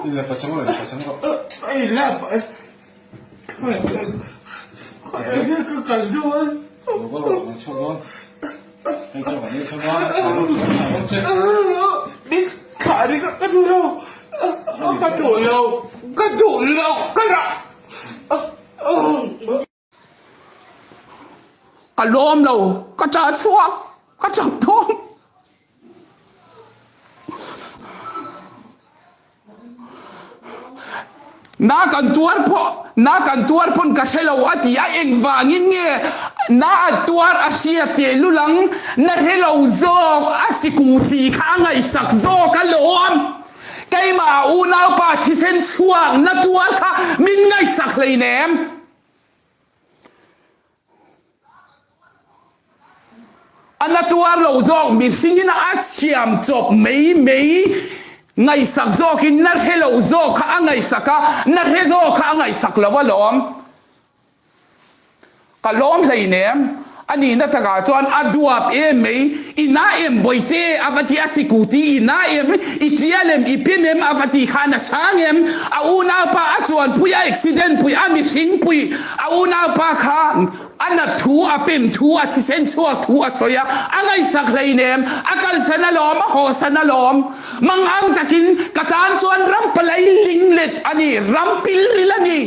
le pasang ko. Ay lap. Ay kakalduan. Luego lo choco. Ay choco ni choco. Ni kari katulaw. Katulaw kara. Kalom lo kacha chuak kacha tom. Na kan tuar pun kaselo ati ya eng vangin nge na tuar asia te lulang na hello zo asikuti ka ngai sak zo kalom kay mauna pa tisen chuang na tuar ka min ngai sak lei nem ana tuar lo zo mi singin asiam chop mei ngay sak zo kin nar hello zo ka ngay saka nar he zo ka ngay sak lawalom kalom leinem ani na taga chuan aduap mei ina boite avati asikuti ina itialem ipimem avati khana changem auna pa achuan puya accident puya missing pui auna pa kha ana thu apim thu athisen chuak thu asoya angai sak leinem akal sanalom ho sanalom mangang takin katan chuan ram palai linglet ani rampil rilani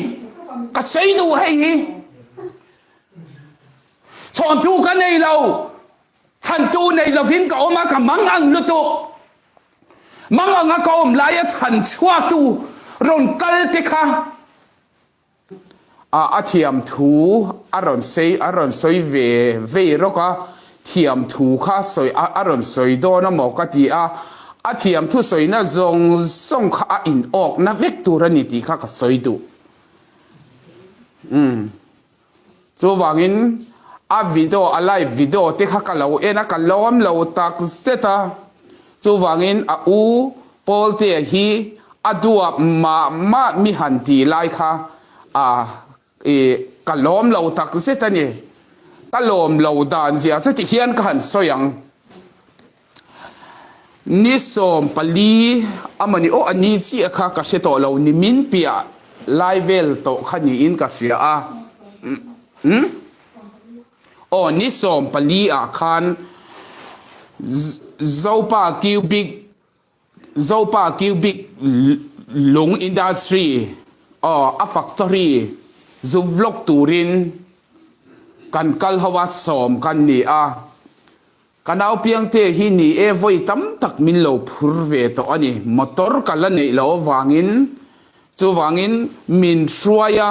kasaidu hei chọn tu cái này lâu thành tu này là viên cậu mà cả mang ăn lụt tụ mang ăn cậu lại thành chua tu rồi cල් tê kha thiam thu aron soi về rồi cả thiam thu kha soi aron soi đó nó mọc cái gì thiam thu soi nó zong song kha in ốc nó vết tu ra nị tí kha cái soi tu cho vangin video alive video te kha kalau ena kalom lo tak seta chu wangin u pol te hi aduap ma mi hanti lai kha kalom lo tak seta ni kalom lo dan zia chu ti hian ka han soyang ni som pali amani o ani chi kha ka se to lo ni min pia live to khani in ka sia ni som pali khan zopa cubic lung industry a factory zuvlok turin kan kal hawa som kan ni kanau piang te hi ni voi tam tak min lo phur ve to ani motor kala nei lo wangin chu wangin min hruaya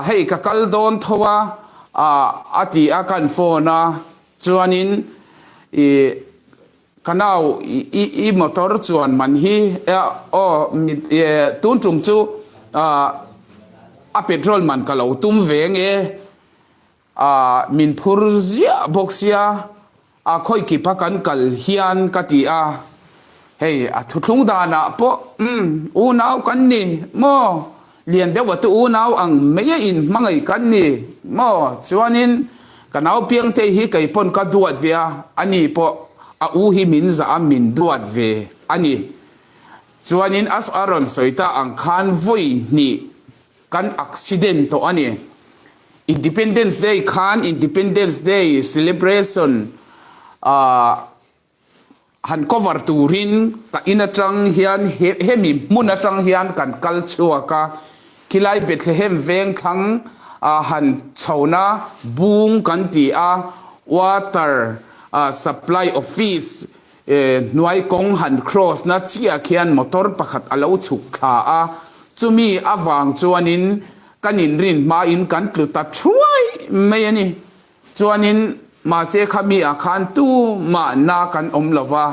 hei ka kal don thowa ati akan phone chuanin kanau i motor chuan man hi tun tum chu petrol man kalau tum venge min phur zia boxia khoi ki pakan kal hian kati hey thuthlung dana po u nau kan ni mo liền đeo vào tu nào ang mấy in mang ấy cái nè mà cho nên cái nào piang thế hi cái pon cái duat về anh po u hi min za min duat về anh cho nên as aron soita ang khan voi ni kan accident to anh Independence Day khan Independence Day celebration han cover turin ka inatang hian hemi munatang hian kan culture ka kilai Bethlehem veng thang han chhauna bung kan ti water supply office nuai kong han cross na chia khian motor pakhat alo chuk kha chumi awang chuanin kanin rin ma in kan tluta thuai mai ani chuanin ma se khami khan tu ma na kan om lova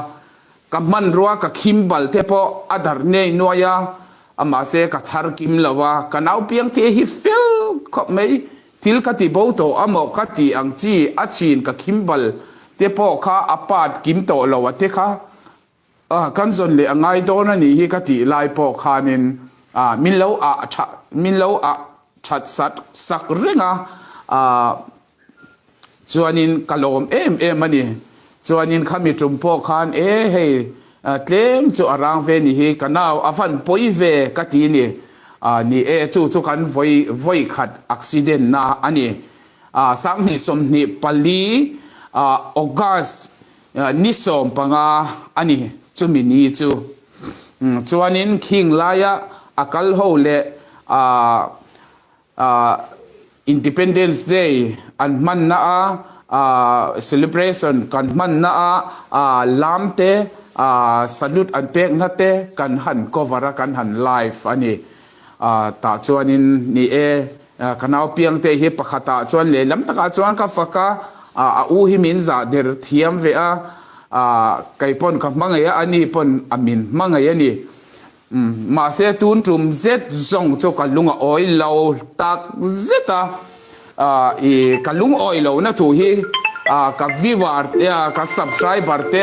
kaman ruwa ka khimbal te po adar nei noya ama se ka char kim lova kanau piang te hi fel khop mai til ka ti bo to amo ka ti ang chi achin ka khimbal te po kha apat kim to lowa te kha kan zon le angai do na ni hi ka ti lai po khanin min lo that sat sak ringa chuanin kalom em ani chuanin khami tumpo khan hei เตลมจูอารางเวนี่ฮีกันเอาอฟันปอยเวกัตีนี่นี่จูกันไว้ขัดอักซิเดนนะอันนี้สักนี่สมนี่ปลีออกัสนิสมปังอันนี้จูมินีจวนนินคิงลายอากาลโฮเลIndependence Day อันมันนะcelebration กันมันนะลามเตsalute อันเป็กนะเตกันหัน cover กันหัน live อันนี้ตาจวนนินนี่กันเอาเพียงเตฮิปะขตาจวนเลยลำตะกาจวนกับฟักอูหิมินซาเดรเทียมเวไก่ปนกับมังเอียอันนี้ปนอามินมังเอียนี่มาเสตุนจุมเจ็ดจงโจกันลุงออยเหลาตักเจ็ดกันลุงออยเหลานะถูฮีกับวิวาร์กับ subscriber เต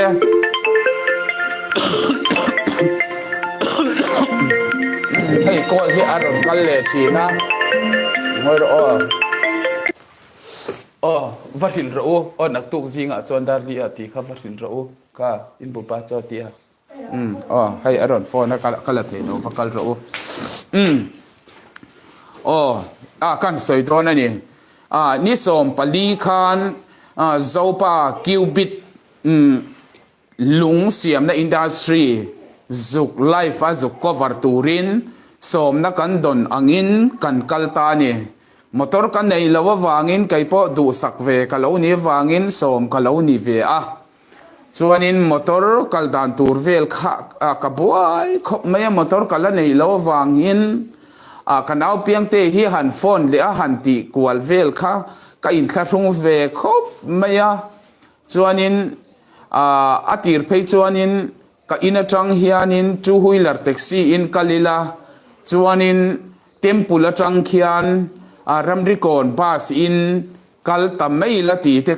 ให้ก้อนที่อารมณ์กันเลยทีนะไม่รู้วัดหินรู้นักตุกซิงจวนดารีอาทิครับวัดหินรู้ก็อินบุปผาจอดีให้อารมณ์ฟอนนะกัลเลยเนาะฟักกัลรู้กันสวยตัวนั่นนี่นิสมปลีคานเจ้าป่าคิวบิดลุงเสียมในอินดัสทรีจุกไลฟ์จุกคอเวอร์ตูรินสมนักกันดนอังินกันกัลตานี่มอเตอร์กันในลาววางินไก่ปอดูสักเวกัลาวนี่วางินสมกัลาวนี่เวส่วนนินมอเตอร์กัลดันตูร์เวลกับบัวขบไม่มอเตอร์กัลในลาววางินกันเอาเพียงเตะที่หันฟอนหรือหันตีกวลเวลค่ะก็อินคลารุงเวขบไม่ส่วนนินอาทิตย์ไปส่วนนินก็อินจังเฮียนินจูฮุยลาร์แท็กซี่อินกัลิลาส่วนนินเต็มปุละจังเขียนรัมริโกนบาสอินกัลตาไม่ละตีเต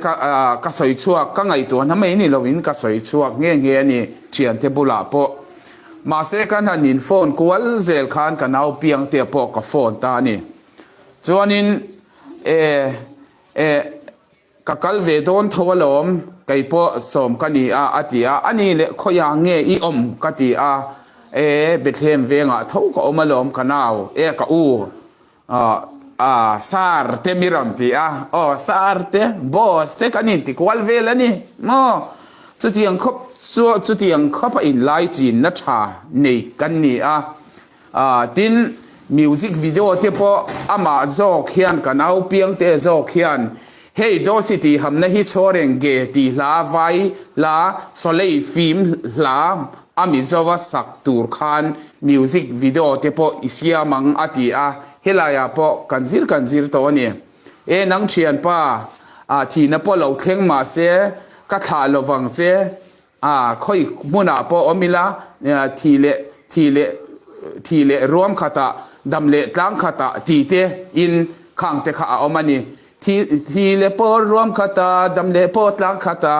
ก็สวยชัวก็ไงตัวนั้นไม่นี่เราวินก็สวยชัวเงี้ยนี่เชียนเทบุลาโปมาเสกันหันินโฟนกวลเซลคานกันเอาเพียงเตียโปกับโฟนตานี่ส่วนนินกัลเวดอนทวลมไก่โปสมกันนี่อาทิอันนี้เลยขยังเงยอมกติเบทเลมเวงเท่ากับอมลมกันเอากับอูซาร์เตมิรัมตีซาร์เตบอสเตกันนี่ติกวลเวลนี่จุดยังคบจุดยังคบอินไลจีนนัชชานี่กันนี่ตินมิวสิกวิดีโอเทปมาโจเขียนกันเอาเพียงเตโจเขียนเฮ้ยดูสิที่ทำในฮิตโชเรงเกตีลาไวลาโซเลย์ฟิล์มลามิโจวสักตูร์คานมิวสิกวิดีโอเทปอิสยามังอติเฮลายาปอกันซิรตัวนี้นังเชียนป้าที่นับปอเราเข่งมาเสกัทาลวังเสค่อยมุนาปออมิลาทีเลรวมขตาดำเลตั้งขตาทีเตอินขังเตขาอมานี่ทีเลปอรวมขตาดำเลปอตั้งขตา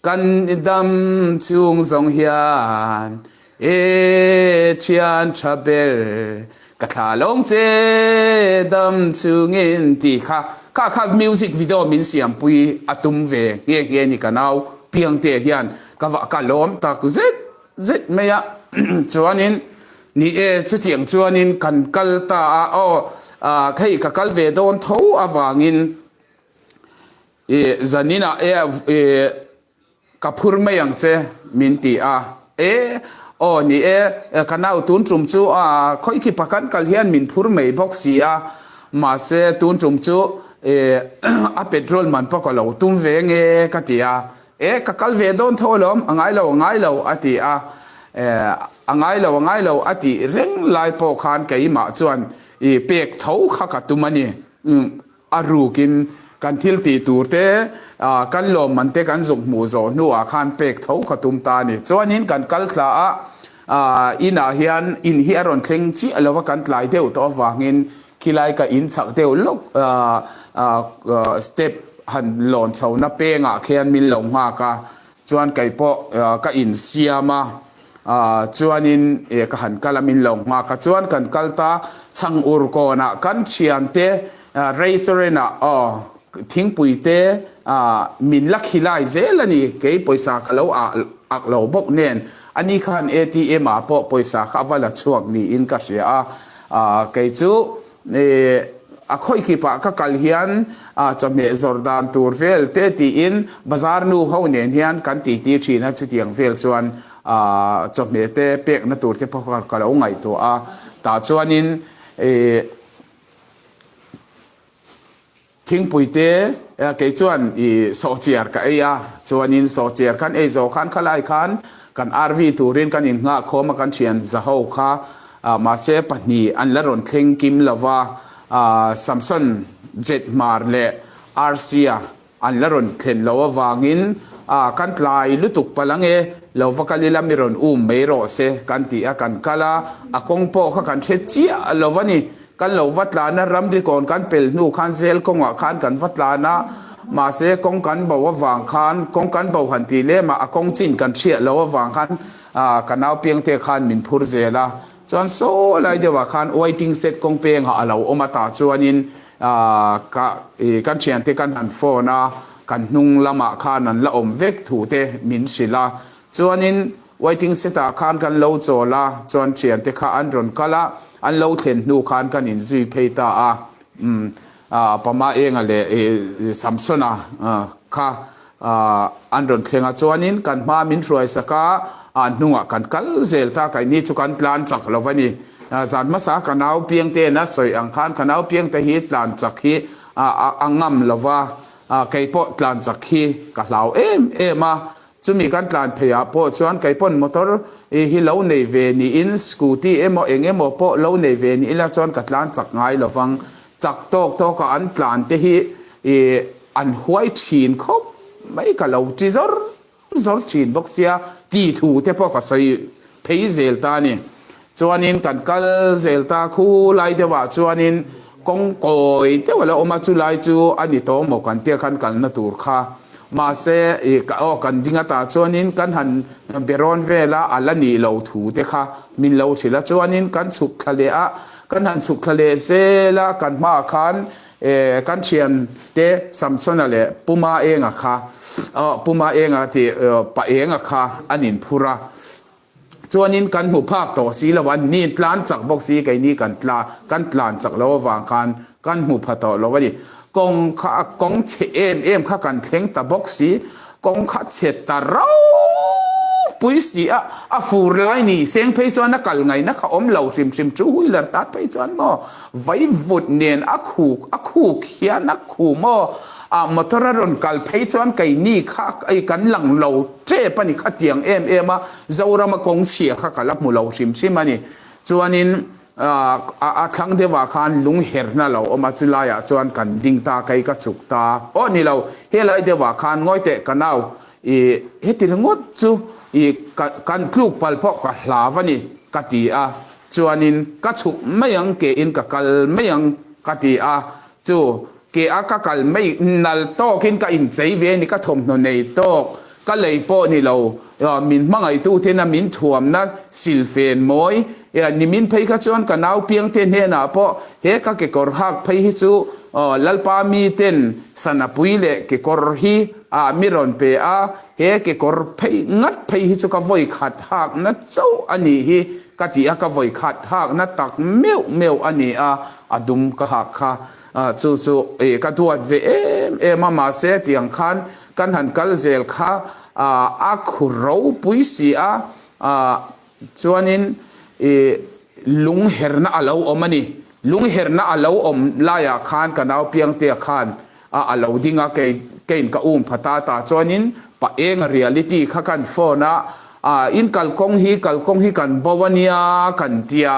กันดำจุงสงเฮียนเชียนชาเบลกะทาลงเจดำจุงอินตีค่ะมิวสิกวิดีโอมินเสียงปุยอัตุมเวเงี้ยนี่กันเอาเพียงเตียนก็ว่ากันล้อมตักเจ็ดไม่จวนนินนี่ชุดเทียงจวนนินกันกัลตาใครกับกัลเวดอนทูอวางินจันนินะกับพูดไม่ยังเจมินตีนี่กันเอาตุนจุ่มจูค่อยคิดประกันกัลเฮียนมินพูดไม่บอกเสียมาเสตุนจุ่มจูเปโตรลมันปกเราตุ้มเวงกัตยากับกัลเวดอนทูลมง่ายเราอติง่ายเราอติเร่งไล่ปอคานไก่มาจวนเปียกเท้าขักตุมันนี่รูกินกันทิลตีตูเตกันลมมันเตกันสุกหมูโซนัวคานเปียกเท้าขัตุมตานี่จวนนี้กันกัลคลาอินาเฮียนอินเฮียรอนเทงจีเราว่ากันหลายเดียวตัววางินคิไลกับอินสักเดียวลกสเต็ปหันหลอนเสาหน้าเป้งเขียนมินหลงมากจวนไก่ปอกับอินเซียมาจวนนินก็หันกัลมินหลงมากจวนกันกัลตาช่างอุรโกนะกันเชียนเตเรสเตอร์นะทิ้งปุยเต มินลักฮิไลเซลนี่เกยปอยสาเขาอักเหลาบกเนียนอันนี้คัน ATM ปอปอยสาข้าวละช่วงนี้อินกัสเซียเกยจูค่อยคิดปะก็กัลเฮียนจะมีจอร์แดนตูร์เฟลเตตีอินบาซาร์นูเขาเนี่ยเฮียนกันตีชีนะจุดยังเฟลส่วนจะมีเตเป็กนัตูร์ที่พวกเขาเอาไงตัวแต่ส่วนนี้ทิ้งปุยเตะเกี่ยส่วนโซเชียร์กันส่วนนี้โซเชียร์กันโจกันขลายกันกันอาร์วีตูรินกันอินงาโคมากันเชียนจะเอาค่ะมาเซปนี่อันละรอนเทงกิมลาวาซัมซุงเจ็ดมาร์เล่อาร์เซียอันละรอนเทนลาวาวางินกันลายลุตุกพลังลาวากัลิลามิรอนไม่รอเซกันตีกันกาลาคงโปกันเทจิลาวานี่กันลาวาตลานะรัมดิกอนกันเปิลนูคันเซลคงว่าคันกันวัตลานะมาเซคงกันบอกว่าวางคันคงกันบอกหันตีเล่มาคงจินกันเชียลาวาวางคันกันเอาเพียงเทคันมินพูดเซลาจนโซ่เลยเดี๋ยวว่าคัน waiting set คงเพียงหาเราอมาตาจวนนินกันเชียนที่กันหันโฟนะกันนุ่งละมาคันนั้นละอมเวกถูเตมินศิลาจวนนิน waiting set คันกันเราโจลาจวนเชียนที่ข้าอันรอนกะละอันเราเทนนูคันกันอินซุยเพตาประมาเองอะไรซัมซุงค่ะอันรอนเทงจวนนินกันมามินรวยสักนัวกันกัลเซลตาไก่นี่จุกันลานจักเราวันนี้สารมาสากันเอาเพียงเตนะสวยอังคารกันเอาเพียงแต่ฮิตลานจักฮีอังงามเราว่าไก่ปอดลานจักฮีกับเรามาจะมีการลานพยาปอส่วนไก่ปนมอเตอร์ฮิเลาในเวนีอินสกูตี้เองปอเลาในเวนีแล้วส่วนกับลานจักไงเราฟังจักโตกับอันลานเตฮีอันหวยชีนครบไม่กับเราจีซอร์จีนบอกเสียตีถูเทพก็ใส่เพย์เซลตานี่จวนนินกันกัลเซลตาคู่ไล่เทว่าจวนนินกงโกยเทว่าเราออกมาจุไลจูอันนี้โตหมกันเตียกันกันนัตูร์ค่ะมาเสกันดิ้งตาจวนนินกันหันเบรอนเวลาอันละนี่เราถูเทค่ะมินเราสิละจวนนินกันสุขทะเลกันหันสุขทะเลเซละกันมาคันกันเชียนเตซัมซุงอะไรปุ่มเองค่ะปุ่มเองที่ปะเองค่ะอันนี้พูระจวนนี้กันหูภาคต่อสีละวันนี่ลานจักบอกสีไก่นี่กันลานจักแล้ววางกันหูพัดต่อแล้ววันนี้กงเชมข้ากันเทงตาบอกสีกงขัดเสตตาเราปุยสีฟูรไลนี่เสียงเพย์จวนนักกัลไงนักอมเหล่าซิมจูหุยหลัดตัดเพย์จวนมอไว้วุดเนียนคูเขียนักคูมอมอตระรอนกัลเพย์จวนไก่นี่ข้าไอ้กันหลังเหล่าเจ็บปนิขัดเตียงมาเจ้าเรามากงเสียข้ากันรับมูเหล่าซิมนี่จวนนี้ทั้งเดว่าคันลุงเฮร์น่ะเราอมาจุลายจวนกันดิ่งตาไก่กระจุกตานี่เราเฮลัยเดว่าคันง่อยเตะกันเอาเฮติรงดจูกันคลุกพัลพอกลาวนี่กติจวนนินกัฉุกไม่ยังเกอินกัลไม่ยังกติจูเกกัลไม่นัลโตกินกับอินใจเวนี่ก็ทมโนเนโตก็เลยโปนี่เรามินมังไอตู้เทน่ะมินถ่วมนะสิลเฟนมอยนี่มินไปก็จวนกันเอาเพียงเทนเฮน่ะเพราะเฮก็เกกอร์ฮักไปฮิจูลัลปามีเทนสนับปุยเล่เกกอร์ฮีมิรอนเปเฮเกกอร์ไปงัดไปฮิจูก็ไว้ขัดหักนะเจ้าอันนี้ฮิกติก็ไว้ขัดหักนะตักเมวอันนี้ดุมก็หักค่ะจู่ก็ตัวเวมาเสียเตียงคันกันหันกัลเซลค่ะคุเราปุยสีจวนนินลุงเฮร์น่าเราอมนี่ลุงเฮร์น่าเราอมลายคันกันเอาเพียงเตียคันเราดิ้งเกณฑ์กับพัตตาจวนนินปะเองเรียลิตี้ข้ากันโฟนะอินกัลกงฮีกันบวนียกันเตีย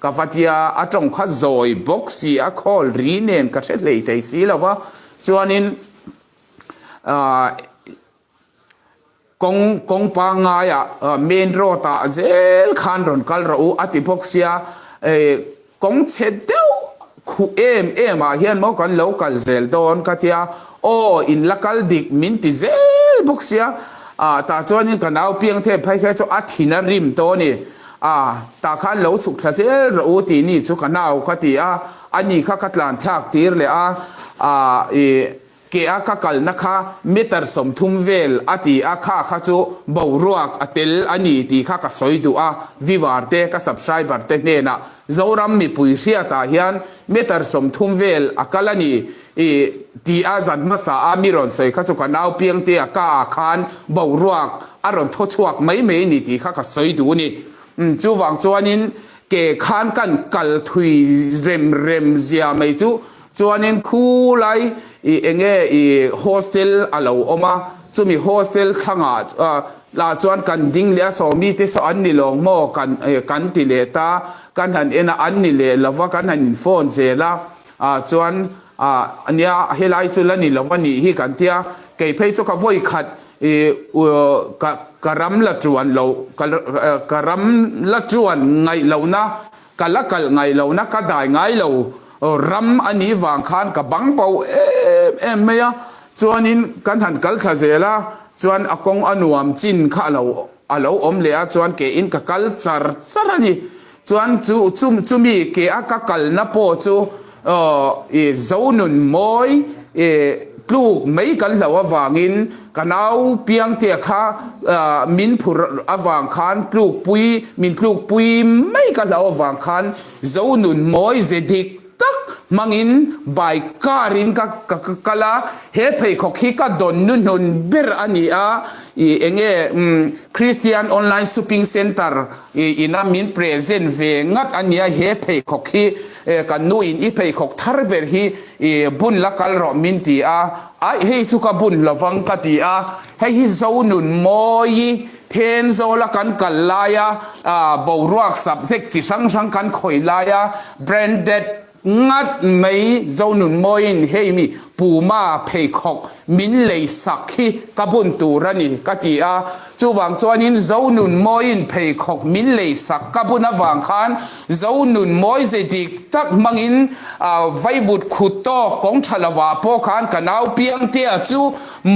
กับฟัตยาจงข้าจอยบ็อกซี่คอลรีเนนก็เสร็จเลยแต่สิแล้วว่าจวนนินกงปางายเมนโรตาเซลคันรอนกัลเราอติพกเสียกงเชดเดวคูเอ็มเฮียนมอกันโลกัลเซลโดนกัตยาอินลักลดิกมินติเซลพกเสียตาจวนนี้กันเอาเพียงเทพให้แค่จะอัฐินริมโตนี่ตาคันโลสุขเซลเราตีนี่สุกันเอากัตยาอันนี้ข้ากัดลานทักตีร์เลย เกะกะกัลนะคะเมตรสมทุมเวลอติอาค่าข้าจูบ่าวรัวกอเตลอันนี้ตีข้าก็สอยดูวิวาร์เตก็ subscriber เตเนนะเจ้ารำมีปุยเสียตาเฮียนเมตรสมทุมเวลอากาลนี่ตีอาจันมาสามิรอนสอยข้าจูกันเอาเพียงเตะกาคานบ่าวรัวกอารมณ์ทชวกไม่นี่ตีข้าก็สอยดูนี่จูวังจวนนินเกะคานกันกัลทุยเร็มเสียไม่จูจวนนินคู่ไลเองโฮสเทลอะไรออกมาจะมีโฮสเทลทั้งลาจวนกันดิ้งเลี้ยสอมีที่สอันนี่ลงโมกันติเลตากันหันเอ็นอันนี่เลแล้วว่ากันหันโฟนเซล่าจวนอันนี้เฮลัยจุลนี่แล้ววันนี้ฮีกันเทียเกยเพย์จุกavoidขัดกรำละจวนเรากรำละจวนไงเรานะกันละกันไงเรานะก็ได้ไงเรารำอันนี้วางคานกับบังเปาไม่ยะจวนนี้กันหันกัลทะเซล่าจวนอากงอนุมจินข้าเราอมเลียจวนเกอินกับกัลซาร์นี่จวนจูมีเกะกับกัลนับโปจูเจ้าหนุนมอยลูกไม่กันเหล่าวางินกันเอาเพียงเทียข้ามินผู้วางคานลูกปุยมินลูกปุยไม่กันเหล่าวางคานเจ้าหนุนมอยเจดิกตักมังอินใบการินกะลาเฮเพย์ขอขี้กัดดนนุนเบรอันนี้เองคริสเตียนออนไลน์ซูปิ้งเซ็นเตอร์อินามินเพรเซนเวงัดอันนี้เฮเพย์ขอขี้กันนู่นอีเพย์ขอทาร์เบอร์ฮีบุญละกัลรอมินตีเฮสุขบุญละฟังกตีเฮฮิโซนุนมอยเทนโซละกันกัลลายบ่าวรักสับเซกจิชังกันคอยลายแบรนด์เด็ดงัดไม่เจ้าหนุนมอยน์เฮมีปูมาเพย์ขอกมินเลยสักฮีกบุนตูรันี่กตีจูวังจวนินเจ้าหนุนมอยน์เพย์ขอกมินเลยสักกบุนวังคานเจ้าหนุนมอยเจดิกตักมังอินไววุดขุดโตกงชลาวาพอคานกันเอาเพียงเตียจู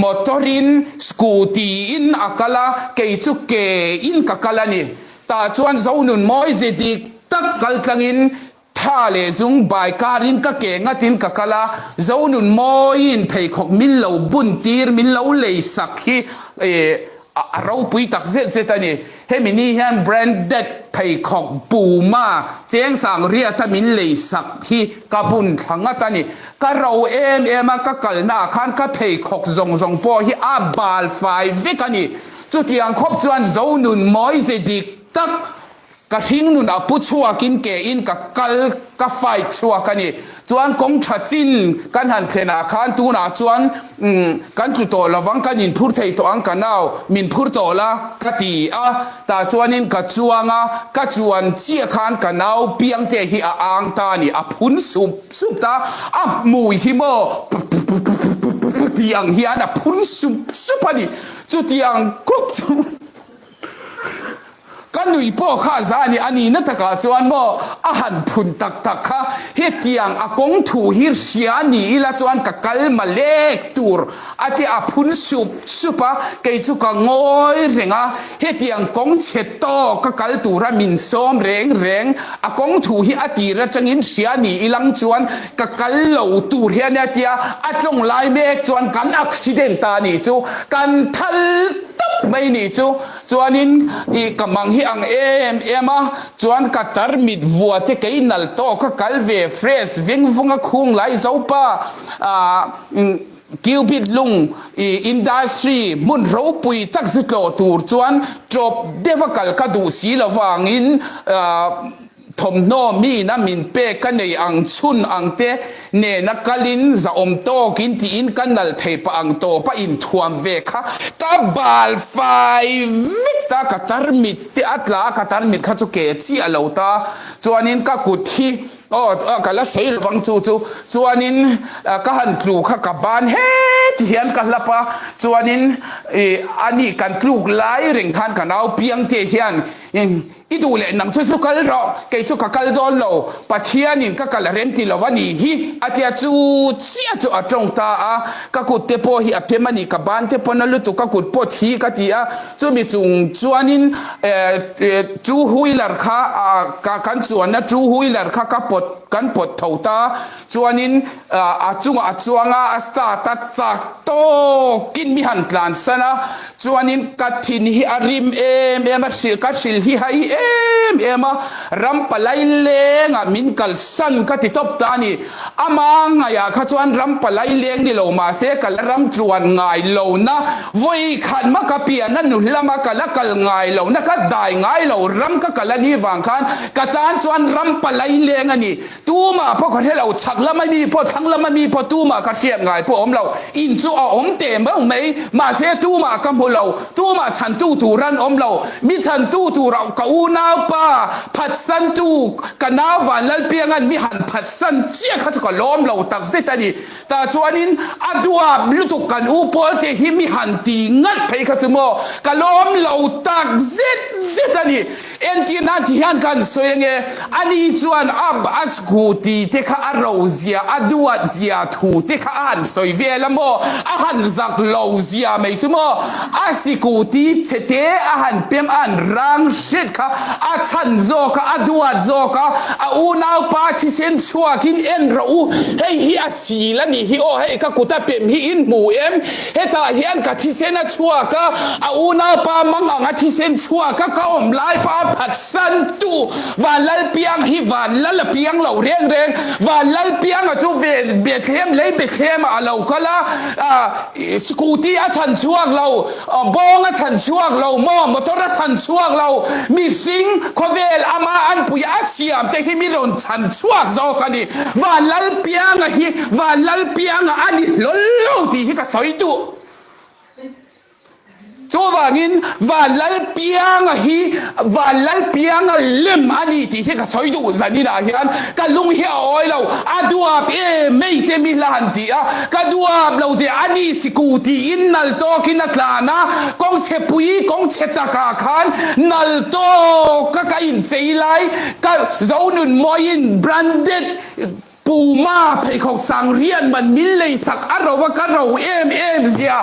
มอเตอรินสกูตีอินอักลาเกยจูเกอินกักลานี่ตาจวนเจ้าหนุนมอยเจดิกตักกัลตังอินท่าเลซุงใบการินก็เก่งตินกะกะลาเจ้าหนุนมอยินเพย์ของมินเหลาบุญตีร์มินเหลาเลยสักที่เราปุยตักเจ็ดนี่เฮมินี่ฮันแบรนด์เด็ดเพย์ของปูมาเจ้งสังเรียตมินเลยสักที่กบุญทั้งตันนี่ก็เรามก็กัลนาคันก็เพย์ของจงพอที่บาลไฟวิกันนี่จุดยังครบจวนเจ้าหนุนมอยเจดิกตักกระทิ้งนุนพุชัวกินเกอินกับกัลกับไฟชัวกันนี่จวนกงชัดจินกันหันเทนาคานตูนาจวนกันจุดโตละวังกันยินพูดไทยตัวอังกันเอามินพูดโตละกตีแต่จวนนินกัจวงกัจวนเจียคานกันเอาเพียงเตหิอังตานี่พุนสุบตามุยฮิโมที่อังเฮียนพุนสุบนี่จุดยังกุกกันหนุ่ยพ่อข้าซานี่อันนี้นัตกาจวนโมอาหารพุนตักค่ะเฮตียงอากงถูฮิรเชียนี่ละจวนกับกัลมาเล็กตูร์อาทิอาพุนสุปะเกยจุกงอยเร่งเฮตียงกงเชตโตกับกัลตูรามินซ้อมเร่งอากงถูฮิอาตีระจังอินเชียนี่อีลังจวนกับกัลเหลาตูร์เฮียเนี่ยที่อาจงไลเมกจวนกันอักซิเดนตานี่จูกันทัลไม่นี่จวนนินอีกำมังฮิอังมาจวนกัตร์มิดวัวที่เกยนัลโตก็กัลเวเฟรสวิ่งฟุงคุงไลโซปากิวบิดลุงอินดัสทรีมุนรูปุยตักสุดโลตูร์จวนจบเดวกัลกดูสีละวางอินทมโนมีนะมินเปกันในอังชุนอังเตเนนักลินจะอมโตกินที่อินกันนัลเทปอังโตปะอินทวมเวคะตาบาลไฟวิตากตารมิดที่อัตลากตารมิดข้าจุเกจีอลาวตาจวนินก็กุที่กันละสวยวังจวนินก็หันทรูข้ากับบ้านเฮ็ดเฮียนกันละปะจวนินอันนี้กันทรูไล่เร่งทานกันเอาเพียงเทียนอีดูเลยนังชุกัลรอเกยชุกัลโดนโลปัจเจียนินก็กัลเรนติลวันนี้ฮีอาทิตย์เสียจูอัจงตาก็กุดเตปอฮีอภิมันีกับบ้านเตปอนัลุตุก็กุดปอทีก็ที่จูมีจุงจวนินจูฮุยลาร์ค่ะกันจวนนะจูฮุยลาร์ค่ะก็ปอ กันปดเท่าตาจวนนินอาจุงอาจวงอาสตาตัดจากโตกินมิหันตลานสนะจวนนินกัดทินฮิอาริมมาสิลกัดสิลฮิไฮมารำปลายเลงมินกัลสันกัดติตบตานีอามังไงข้าจวนรำปลายเลงนี่เรามาเสกัลรำจวนไงเรานะวัยขันมากเปียนั่นหนุนละมากัลกัลไงเรานะก็ได้ไงเรารำก็กัลนี่วังคันกัดานจวนรำปลายเลงอันนี้ตัวมาพอคนที่เราชักละไม่มีพอชักละไม่มีพอตัวมาก็เสียบไงพออมเราอินจูอมเต็มบ้างไหมมาเสียตัวมากัมพูเราตัวมาฉันตู้รันอมเรามีฉันตู้เราเกาหน้าป้าผัดสันตู้กันน้าหวานแล้วเปียงันมีหันผัดสันเจี๊ยเขาจะก็ล้อมเราตักเสตานีแต่จวนนี้อดัวลุตุกันอุปเทหิมีหันตีงัดไปเขาจะโมก็ล้อมเราตักเสตานีเอ็นที่นั่นที่หันกันสวยเงี้ยอันนี้จวนอับอัสกูตีเทคอาเราเสียอดัวเสียถูเทคอันสวยเวลโมอาหันจักเราเสียไม่จุโมอาสิกูตีเชเตอาหันเปียมอันรังเช็ดค่ะอาชันโซค่ะอดัวโซค่ะอาอูนาวปาที่เส้นชัวกินเอ็นเราให้ฮิอาสีละนี่ฮิโอให้ก็กุตาเปียมฮิอินหมูเอ็มเฮตาเฮียนกับที่เส้นชัวค่ะอาอูนาวปามังอังที่เส้นชัวค่ะก็อมลายปาผัดสันตูวันละเปียงฮิวันละเปียงเราเร่งวันละเปียงอ่ะจูเบียดเข้มเลยเบียดเข้มอ่ะเราก็ละสกูตี้อ่ะฉันชัวเราบองอ่ะฉันชัวเรามอตระฉันชัวเรามีสิงโคเวลอามาอันปุยอาเซียมแต่ที่มีโดนฉันชัวเรากันนี่วันละเปียงอ่ะฮิวันละเปียงอ่ะอันนี้ล้นที่ฮิก็สอยตุจูว่างินวันละเปียงอ่ะฮิวันละเปียงอ่ะเล่มอันนี้ที่ฮิก็สอยตุจันนี่นะฮิอันก็ลุงเฮียอ้อยเราอดัวเป้ไม่เต็มมิลานที่อ่ะก็ดัวเราที่อันนี้สกูตีอินนัลโตกินนักลานะกงเชปุยกงเชตากาคันนัลโตก็กอินเจไลก็เจ้าหนุนมอยินแบรนเด็ดปูมาไปของสังเรียนมันมิเลยสักอารวะก็เราเอ็มเสีย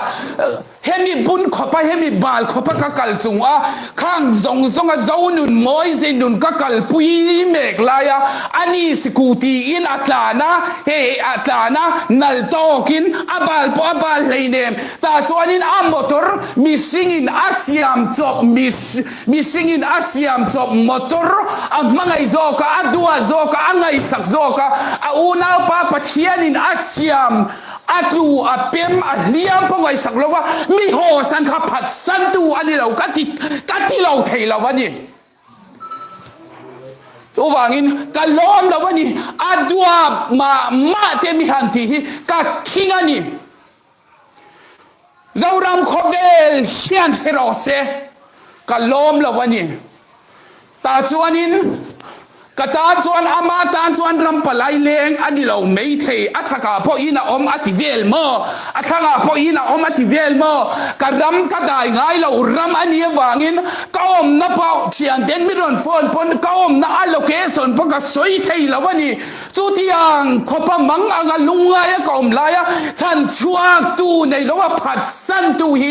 เฮมีบุญขอไปเฮมีบาลขอไปกัลจุงอ่ะข้างซงอ่ะเจ้าหนุนมอยเจนุนกัลปุยเมกลายอ่ะอันนี้สกูตีอินอัตลานะเฮอัตลานะนัลโตกินอบาลปอบาลเลยเนมแต่จวนนี้อัมมอเตอร์มิสิงอินอาเซียมจบมิสิงอินอาเซียมจบมอเตอร์อ่ะมังไงโจกอ่ะดัวโจกอ่ะอังไงสักโจกอ่ะอูน่าป้าปัจเจียนินอาเซียมอาตูอาเปียมอาเลียมพวกไอ้สักแล้วว่ามีโหสันขับผัดสันตูอันนี้เรากัดที่เราเทเราวันนี้ตัวว่างินกันล้อมเราวันนี้อาดัวมาเตมิฮันทีกัดทิ้งอันนี้เรารำขอเวลเฮียนเทรอเซกันล้อมเราวันนี้ตาจวนนี้กตาจวนอามาตาจวนรำปลายเลงอันนี้เราไม่เทอัฐกาพออินาอมอติเวลโมอัฐกาพออินาอมอติเวลโมกรำก็ได้ไงเรารำอันนี้วางินก็อมนับเอาเชียนเดนมิรอนฟอนพนก็อมนับอโลเคชันพก็สวยเทเราวันนี้จุดยังขบมังอังลุงไงก็อมลายฉันชัวตูในโลกผัดสันตูฮี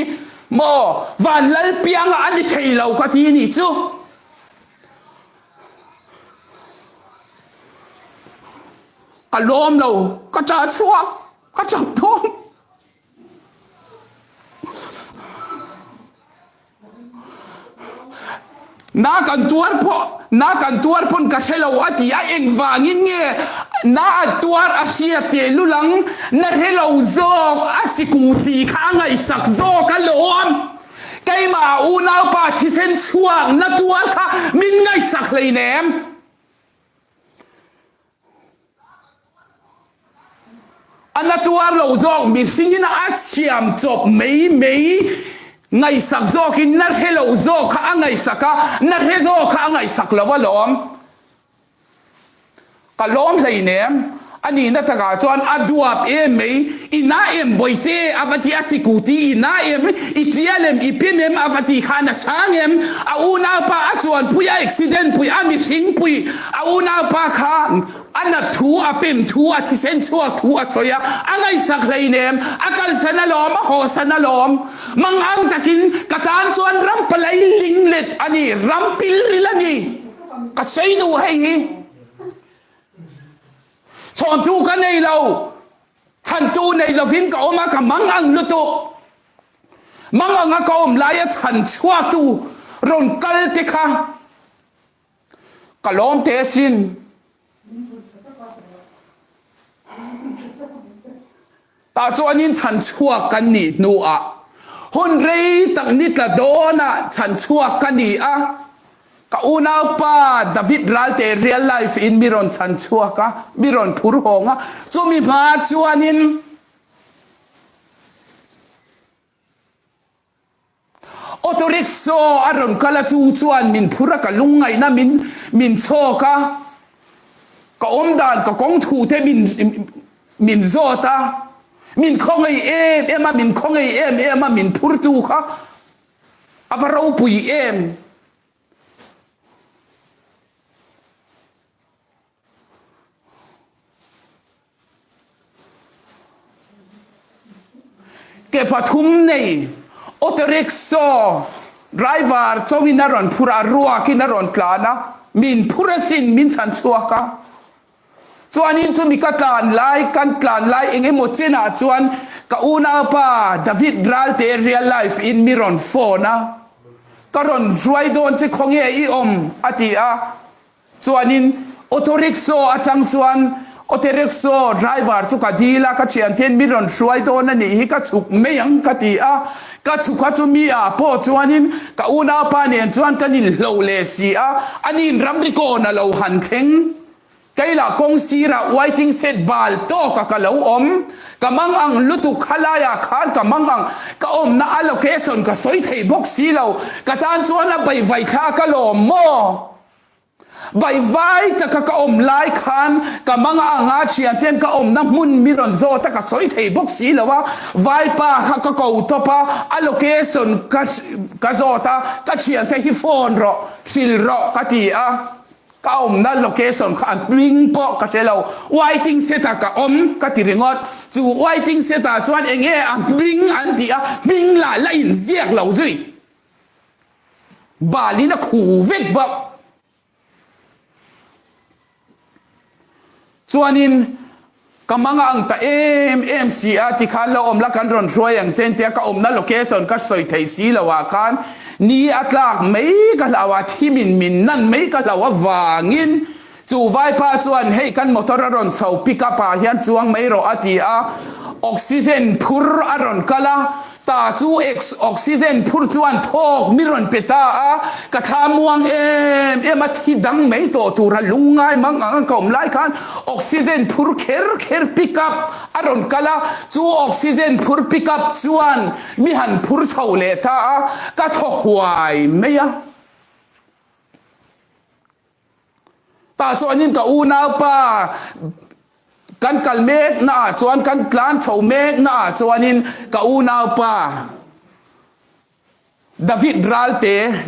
โมวันละเปียงอันนี้เทเราก็ที่นี่จูก็ล้มเราก็จะชัวก็จับท้องนักการตัวพนก็ใช้เราว่าที่เองวางินเงี้ยนักตัวอาเซียเตลุลังนักให้เราโจกอาศิกูตีข้างไอ้สักโจกันล้มไกมาอูน่าป้าที่เส้นชัวนักตัวข้ามินไงสักเลยเนมอันนั้นตัวเราจอกมีสิ่งที่น่าเชื่อมจบไม่ไงสักจอกที่นั่นให้เราจอกข้าไงสักนั่นให้จอกข้าไงสักแล้วว่าล้อมก็ล้อมเลยเนี่ยอันนี้นักการจวนอดัวเอ็มไม่อิน่าเอ็มบ่อยเตะอาวัติอาศิกุตีอิน่าเอ็มอิเจียเลมอิพิมเอ็มอาวัติขานัช้างเอ็มอาน่าป้าจวนปุยอุบิเหตุปุยอามิสิงปุยอาน่าป้าข้าอันนั้นทูอาเป็นทูอาที่เส้นชัวทูอาสอยอะไรสักเลยเนี่ยอาการสนล้อมโหสนล้อมมังอังตะกินกระตานจวนรำปลายลิงเล็ดอันนี้รำปิลลิลนี่ก็ใส่ดูให้ ชอนจูกันในเราฉันจูในเราฟินก็ออกมากับมังอังลุตุมังอังก็อมลายฉันชัวตูรอนกัลติค่ะกลอมเตสินตาจวนนี้ฉันชัวกันนี่นัวฮุนเรย์ตักนิดละโดนะฉันชัวกันนี่ก็อุณาป้าดาวิดรัลเตเรียลไลฟ์อินมิรอนฉันชัวกะมิรอนพูดหงจูมีมาจวนนี้ออโตริกโซอารอนกาลจูจวนมินพูระกะลุงไงนะมินโชกะก็อมดานก็กงถูเทมินโซตามินคงไอเอ็มมินคงไอเอ็มมินพูดตูค่ะอาวารูปุยเอ็มเก็บปัทุมในออเตริกโซไดรเวอร์โจวินารอนพูรารัวกินารอนกลานะมินพูระสินมินสันชัวกะจวนนี้จะมีการไล่กันกลานไล่เองให้หมดเจนะจวนกับอุณาป้าดาวิดรัลเตเรียลไลฟ์อินมิรอนโฟนะก็รอนรวยโดนจะคงเออีอมอติอาจวนนี้ออโตริกโซอาจังจวนออเตริกโซไดรเวอร์สุกดีละก็เชียนเทนมิรอนช่วยโดนนั่นนี่ก็ฉุกไม่ยังกติอาก็ฉุกก็จะมีพอจวนนี้ก็อุณาป้าเนี่ยจวนกันนี่โลเลสีอันนี้รำดิโกนะเราหันเข่งไกล่ะกงสีระไวติ้งเซตบาลโตกะกะเหลาอมกะมังอังลุตุขลายาขานกะมังอังกะอมน่าอโลเคชันกะสวยไทยบ็อกสีเรากะตานจวนน่ะใบไวคากะโลมอใบไวตะกะอมลายขานกะมังอังอาเชียนเตนกะอมน้ำมุนมิรอนโซตะกะสวยไทยบ็อกสีเราวะไวปาฮะกะกอตปาอโลเคชันกะโซตากะเชียนเตฮิโฟนรอซิลรอกะตีอะก็อมนั่นโลเคชั่นขันบิงปอกก็เชลาไวติ้งเซตากะอมก็ติริงอดจูไวติ้งเซตาจวนเองอันบิงอันที่บิงละอินเสียกเหล่าจุยบาลีนักขู่เวกบับจวนนินกำมังอังตาเอ็มซีที่ขันเราอมละกันรอนช่วยอย่างเช่นเตียก็อมนั่นโลเคชั่นก็สวยไทยสีละว่ากันนี่อัตลักษณ์ไม่ก็ละว่าที่มินนั่นไม่ก็ละว่าวางินจูไวป้าจวนให้กันมอเตอร์รอนเสาปิกป้าเฮียนจวงไม่รออติอาออกซิเจนพูรอรอนกะละตาจูเอ็กซ์ออกซิเจนพูรจวนทอกมิรอนเปตากะทามวงมาที่ดังไม่โตตูระลุงไงมังอังกอมไล่กันออกซิเจนพูรเคร์ปิกอัพอรอนกะละจูออกซิเจนพูรปิกอัพจวนมิหันพูรเท่าเลตากะทอกหวายไม่ยะตาจวนนี้ก็อูนาป้ากันกัลเมกน่าจวนกันกลานเฉาเมกน่าจวนนี้ก็อูนาป้าดาวิดรัลเต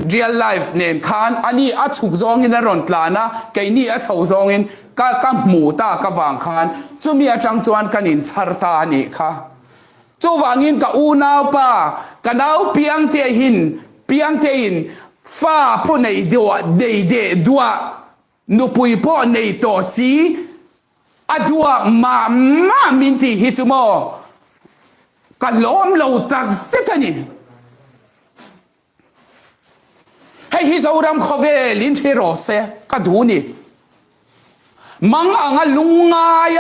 เรียลไลฟ์เนี่ยขานอันนี้อัดฉุกจองอินรอนกลานะแกนี่อัดเฉาจองอินก็หมูตากวางขานจูมีอาจังจวนกันอินชาร์ตานี่ค่ะจูวางอินก็อูนาป้ากันเอาเพียงเทียนฟ้าผู้ในดัวเดดัวนุปุยพ่อในตัวสีอดัวมามินที่ฮิตโมก็ล้อมเราตักเสตนี่ให้ฮิซาอุรัมขเวลินเทโรเซก็ดูนี่มังอังลุงงาย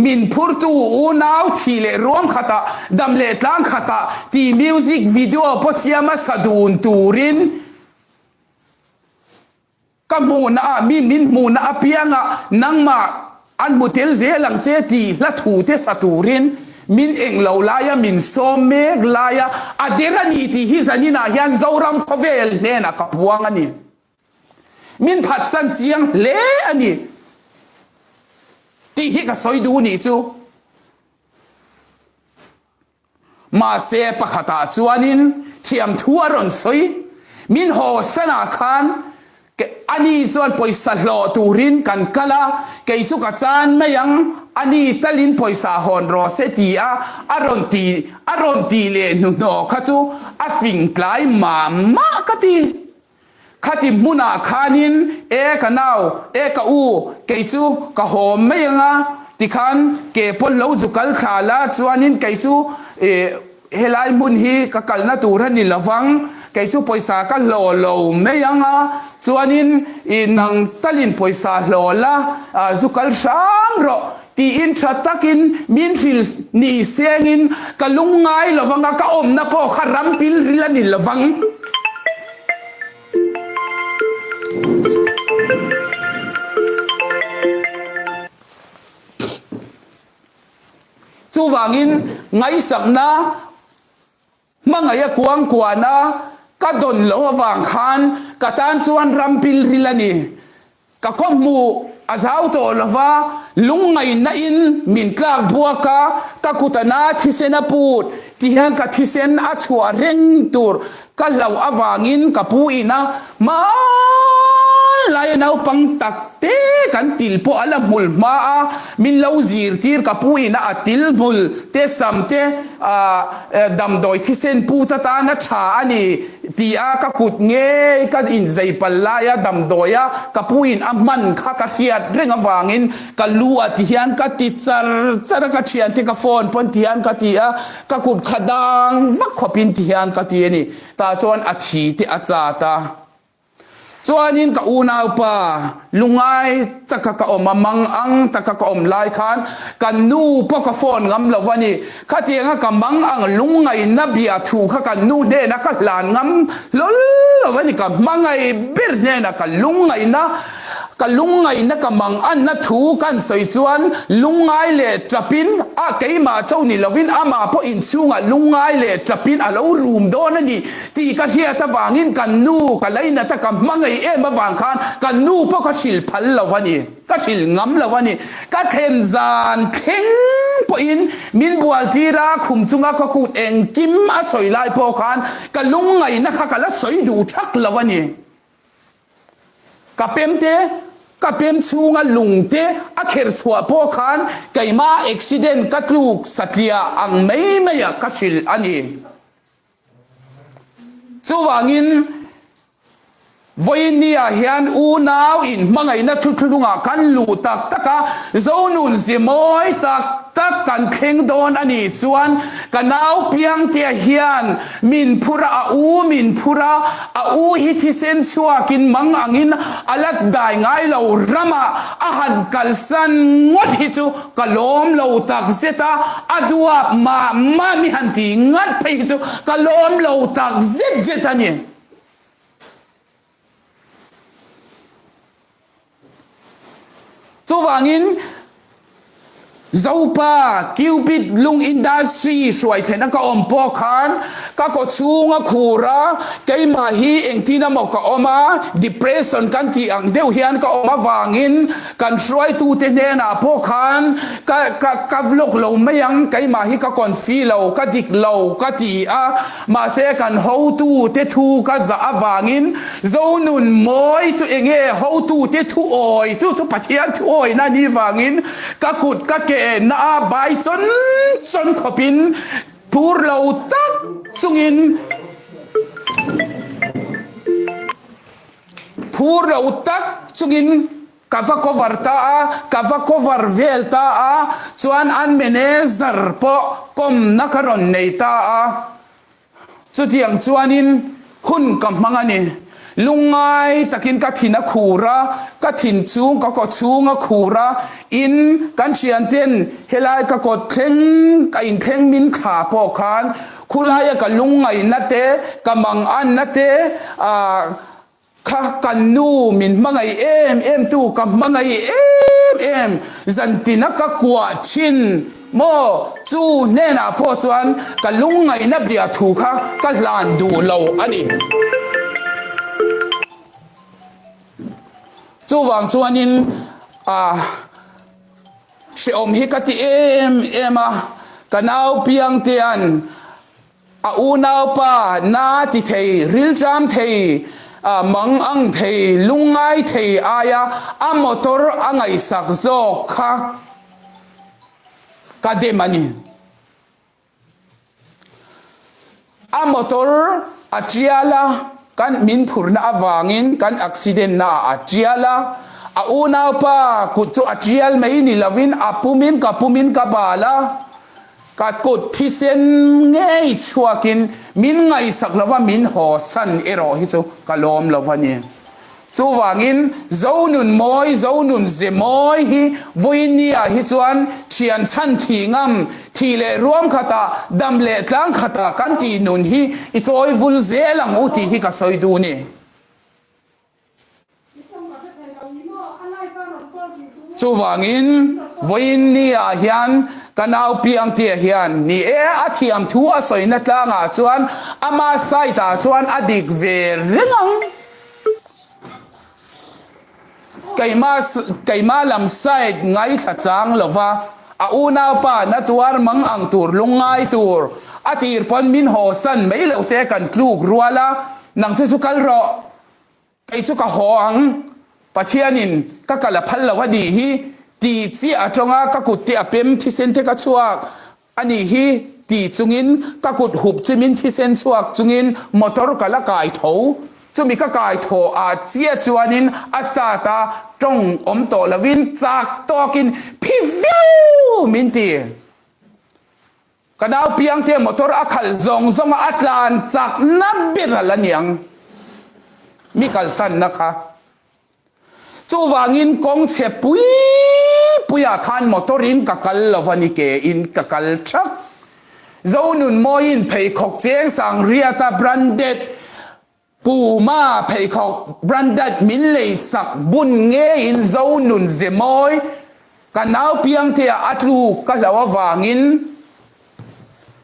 มินพูดตูอูนาวที่เลรวมขตาดำเลตังขตาที่มิวสิกวิดีโอพอสยามาสะดูนตูรินก็มูนะมินมูนะเปียงนังมาอันมุเทลเซลังเซตีละถูเทสตูรินมินเองเหล่าลายมินโซเมกลายอเดรันีที่ฮิซันินายันซารัมคเวลเนนะกับพวงอันนี้มินพัดสันเจียงเละอันนี้ที่ฮิกสอยดูนี่จูมาเซปะขตาจวนินเทียมทัวรอนสอยมินโฮสนาคานอันนี้จวนปอยสลอตูรินกันกะละเกยจุกจานไม่ยังอันนี้ตะลินปอยสาฮอนรอเซตีอารอนตีเลนุนอขจูอฟิงกลายมากตีขัดมุนาคานินกันเอากะอูเกยจูกะโฮมไม่ยัง ติคันเก็บปนเหลาจุกัลขาละจวนนินไก่จูเฮลายมุนฮีกกัลนาตูรันนิลวังไก่จูปอยสากัลโลโลไม่ยังอ่ะจวนนินนังตะลินปอยสาโลละจุกัลสามรอตีอินชัดตักินมินฟิลนีเซียงินกะลุงไงละวังกะอมนะพ่อขรัมปิลริลนิลวังจูวางินไงสักนะมังไงกวางกว่านะกะดนลงวางขันกะตานชวนรัมปิลริลนีกะข้อมูอาสาวโตลว่าลุงไงนะอินมินกลากบัวกะกะกุตนาที่เซนปูดที่เห็นกะที่เซนอัชวาเร่งตูร์กะเหล่าอวางินกะปูอินะมาลายนาวปังตักเตกันติลพอละมุลมามินลาวซีร์ทีร์กับผู้อินะติลมุลเตสัมเตดำโดยที่เส้นปูตตานะชาอันนี้ที่อากกุดเงยกันอินใจปัลลายดำโดยกับผู้อินอามันข้ากระเทียดเรื่องวางินกัลลัวที่ยันกัติดซาร์กัเชียนที่กฟอนปนที่ยันกัติกกุดขดังวักขบินที่ยันกัตินี่ตาจวนอาทิที่อาจาตาจวนนินกับอูนาวปาลุงไอตะกะกะอมมังอังตะกะกะอมลายคันกันนูปกฟอนงำละวันนี้ข้าเจียงกับมังอังลุงไงนับเบียถูข้ากันนูเดนะกัลานงำล้ละวันนี้กับมังไงเบิร์เนนะกัลุงไงนะกัลุงไงนะกับมังอันนะถูกันสวยจวนลุงไงเล่จับปินอาเกยมาเจ้านี่ละวินอามาพออินซูงะลุงไงเล่จับปินอาลูรูมโดนนี่ตีกะเทียตะวางินกันนูกันเลยนะตะกับมังไงมาวางคันกันนูพวกก็ชิลพัลละวันนี้ก็ชิลงำละวันนี้ก็เทนซานเข่งปอินมินบัวทีราคุมจุงก็กูเองกิมอาศัยลายพอคันกันลุงไงนะคะกันละสวยดูชักละวันนี้กับเปมเตกับเปมชูงะลุงเตอาเขรชัวพอคันไก่มาอุบิเหตุกัดลูกสัตยาอังไม่อยากก็ชิลอันนี้จูวางินวันนี้เห็นอูนาวอินมังไงนัทุทุงากันลูตักตะกะโซนุนสิมอยตักกันเข่งโดนอันนี้ส่วนกันนาวเพียงเทียเฮียนมินพุระมินพุระอูฮิติเซนชัวกินมังอังินอลัดได้ไงเรารามาอาหารกัลสันงดฮิจูกะล้มเราตักเซตาอดัวมามิฮันตีงัดไปฮิจูกะล้มเราตักเซตานี่ตัววางินเจ้าป้าคิวปิดลุงอินดัสทรีสวยเทนักก็อมปอคันก็กดชูงคูระเกี่ยมาฮีเองที่นั่นบอกก็ออกมา depression กันที่อังเดียวเฮียนก็ออกมาวางินกันช่วยตูเตเนน่ะปอคันก็วลกเราไม่ยังเกี่ยมาฮีก็ก่อนฟีเราก็ดิกเราก็ที่มาเสกันhow to เตทูก็จะวางินโซนุนมอยตัวเองhow to เตทูโอยทุปัจจัยทูโอยนั่นนี่วางินก็กุดก็เกน่าใบจนขบินพูดเราตักสุงินพูดเราตักสุงินกาฟกวาร์ตากาฟกวาร์เวลตาชวนอันเมเนเซอร์ปอคมนักรอนเนตาจุดยังชวนินหุ่นกับมังอันนี้ลุงไงตะกินกะถินคูระกะถินจูงก็จูงคูระอินกันเชียนเต้นเฮลายก็กดเข่งกะอินเข่งมินขาปอคานคุลายกะลุงไงนัดเตกะมังอันนัดเตข้ากันนูมินมังไงเอ็มตูกับมังไงเอ็มจันตินักกวาชินโมจูเนน่าพอจวนกะลุงไงนับเดียถูกค่ะกะลานดูเราอันนี้จูวางชวนินเชอมฮิกติเอ็มกันเอาเพียงเตียนอูนาวปานาติเทริลจามเทมังอังเทลุงไงเทอายามอตอร์อังไงสักโซค่ะกาเดมันีมอตอร์อัจฉริยะกันมินพูร์นาอวางินกันอุบิเหตุนาอัจฉริยะ a una pa ku chu atrial mai ni lovin apumin ka bala ka kut thi sen ngei chuakin min ngai sak lova min ho san ero hi chu kalom lovani chu wangin zonun zemoi hi voinia hi chuan thian chan thingam thi le ruam khata dam le tlang khata kan ti nun hi I choi vul zelang u ti hi ka soi du ni chu wangin voinia hian kanau piang tia hian ni a thiam thu a soina tlanga chuan ama sai ta chuan adik ve rengang kaima lam side ngai tha chang lova a una pa na tuar mang ang tur lungai tur atir pon min ho san mai lo se kan tluk ruala nang chu kal ro kai chu ka ho ang pathianin ka kala phal lawa di hi ti chi atonga ka kut ti apem thi sen te ka chuak ani hi ti chungin ka kut hup chimin thi sen chuak chungin motor kala kai tho chumi ka kai tho a chia chuanin astata tong om to lawin chak tokin phiu min ti kanau piang te motor akhal zong atlan chak na biralaniang mi kal san na kha chu wangin kong che puya khan motorin kakal lovani ke in kakal thak zonun moin phei khok cheng sang riata branded Puma phei khok branded min lei sak bun nge in zonun zemoi kanau piang te atlu ka lawa wangin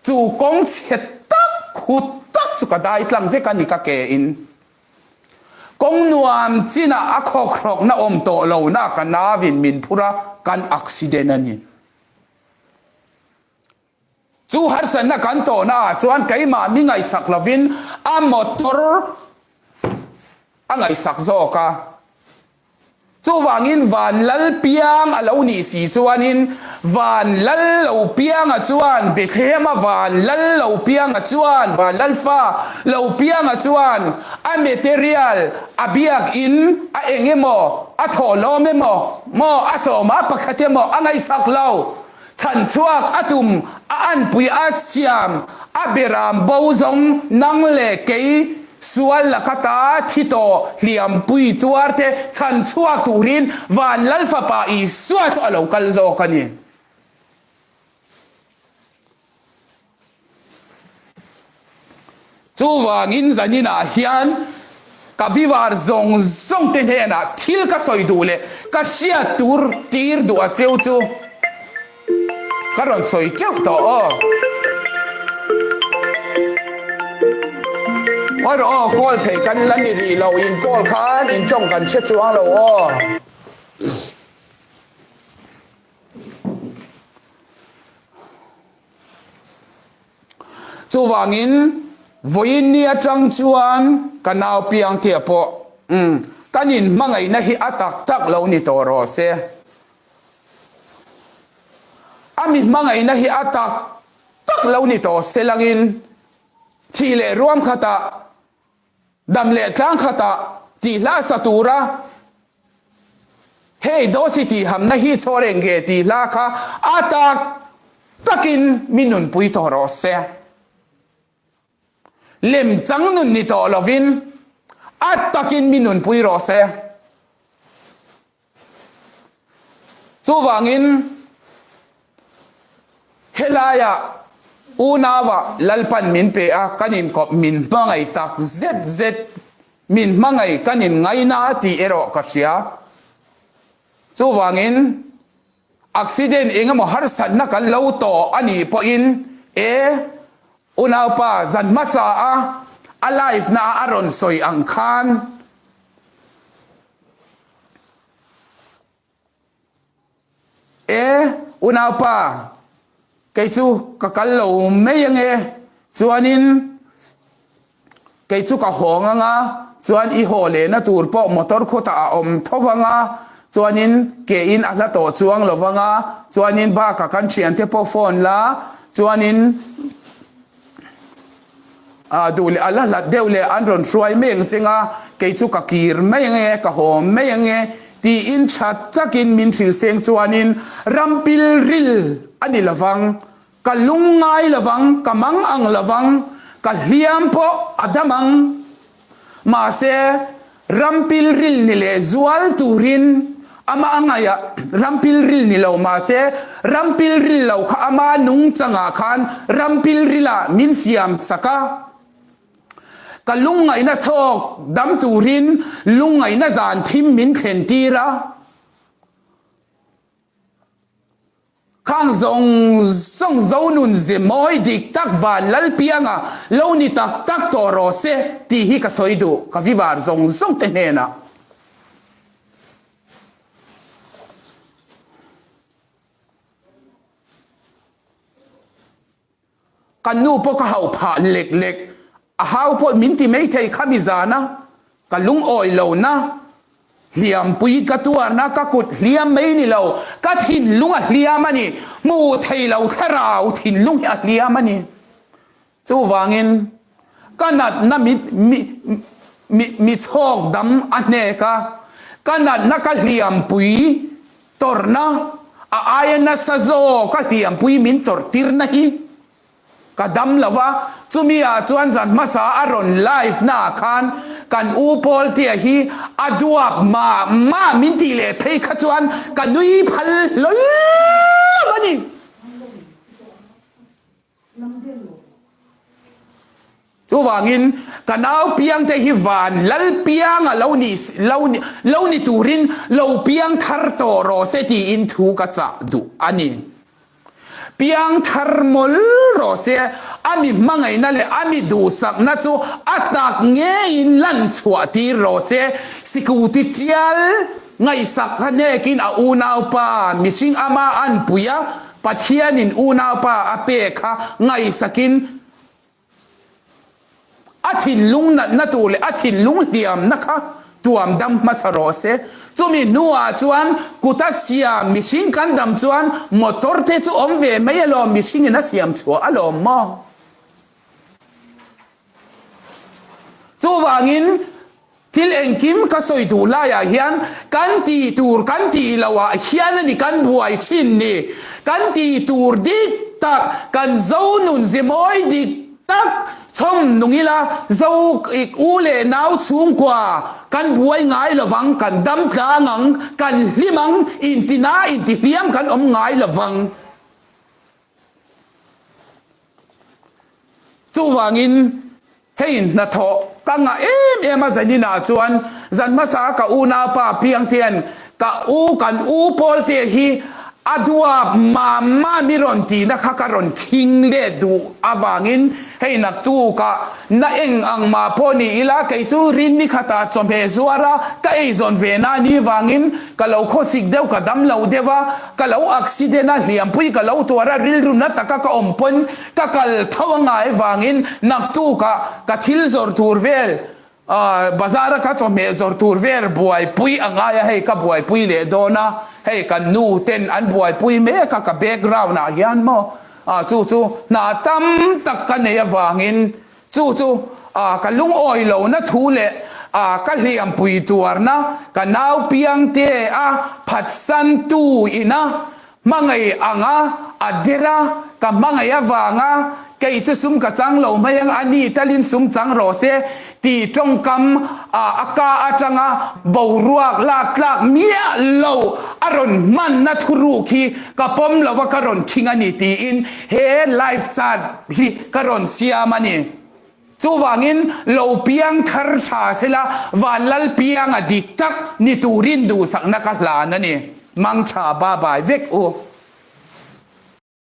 chu kong che tak khut tak chu ka dai tlang je kan ka ke in kong nuam china akhok rok na om to lo na kanavin min phura kan accident ani chu har san na kan to na chuan kaima mi ngai sak lovin a motor angai sak zo ka chu wangin van lal piang alo ni si chuanin van lal lo piang a chuan betlema van lal lo piang a chuan van lal fa lo piang a chuan a material abiak in a engemo a tholome mo a soma pakhatemo angai sak lo chan chuak atum a an pui a siam a beram bozong nang le kei sual lakata thito liam pui tuarte chan chuak turin van lalfa pa I suat alo kalzo kani chu wangin zanina hian ka viwar zong ten hena thil ka soi dule ka sia tur tir du a cheu chu karon soi cheu to oi call thei kan lani ri lo in call khan in chong kan che chuang lo chu wangin voin ni atang chuan kanau piang thia po kanin mangai na hi atak tak lo ni to ro se ami mangai na hi atak tak lo ni to se langin thi le ruam khata dam le tlang khata ti la satura hey do city ham na hi chorenge ti la kha atak takin minun pui to ro se lem chang nun ni to lovin atakin minun pui ro se chu wangin helaya unawa lalpan min pe a kanin kop min mangai tak zz min mangai kanin ngai na ti ero ka sia chu wangin accident engamo har san na kan lo to ani po in unaw pa zan masa a alive na aron soi ang khan unaw pa kay chu kakalo mayenge chuanin kay chu ka honga nga chuan I hole na tur po motor khota om thowanga chuanin ke in ala to chuang lovanga chuanin ba ka kan thian te po phone la chuanin dule ala la deule andron shruai meng chinga kay chu ka kir mayenge ka hom mayenge ti in chat takin min thil seng chuanin rampil ril ani lawang ka lungai lawang ka mang ang lawang ka hliam po adamang ma se rampil ril ni le zual turin ama angaya rampil ril ni lo ma se rampil ril lo kha ama nung changa khan rampil rila min siam saka ka lungai na thok dam turin lungai na zan thim min thlen tira khang zong zo nun zemoi dik tak van lal pianga lo ni tak tak to ro se ti hi ka soidu ka vivar zong te nena kan nu po ka hau pha lek lek a hau po min ti mei thei khamizana ka lung oi lo na liam pui ka tuar na ka kut liam mei ni lo ka thin lung a liam ani mu thei lo tharau thin lung a liam ani chu wangin kanat na mi chok dam ane ka kanat na ka liam pui torna a ayana sazo ka liam pui min tor tir na hi kadam lawa chumia chuan zan masa aron live na khan kan upol tia hi aduap ma min ti le phei kha chuan kanui phal lol ani chu wangin kanau piang te hi van lal piang a lo ni turin lo piang thar to ro se ti in thu ka cha du ani piang tharmol ro se ami mangai na le ami du sak na chu atak nge in lan chua ti ro se sikuti chial ngai sak hane kin a unau pa mishing ama an puya pathian in unau pa ape kha ngai sakin athin lung na tu le athin lung diam na kha tuam dam masaro se chumi nuwa chuan kuta siam mishing kan dam chuan motor te chu om ve mai lo mishing na siam chu alom mo chu wangin til engkim ka soi du la ya hian kan ti tur kan ti lawa hian ni kan buai chin ni kan ti tur dik tak kan zo nun zemoi dik tak som nungila zo ik ule nau chung kwa kan buai ngai lawang kan dam tlangang kan limang intina inti hiam kan om ngai lawang chu wangin hein na tho kanga em a zanina chuan zan masa ka una pa piang tian ka u kan u pol te hi adua mama miron ti na khakaron king le du awangin hei nak tu ka na eng ang ma poni ila kai chu rin ni khata chome zuara ka ei zon ve na ni wangin ka lo khosik deu ka dam lo dewa ka lo accident a hliam pui ka lo tuara ril ru na taka ka ompon ka kal thawanga e wangin nak tu ka thil zor tur vel bazara ka chome zor tur ver buai pui anga ya hei ka buai pui le dona hei kan nu ten an buai pui me ka background na hian mo chu na tam tak ka ne wangin chu ka lung oi lo na thu le ka hliam pui tuar na ka nau piang te phat san tu ina mangai anga adera ka mangai awanga kay chu sum ka chang lo mayang ani talin sum chang ro se ti tong kam aka atanga boruak lak mia lo aron man na thuru khi kapom lo wa karon khingani ti in he life chat hi karon siamani chu wangin lo piang thar tha sela walal piang adik tak ni turin du sak na ka hlan ani mang cha ba bai vek o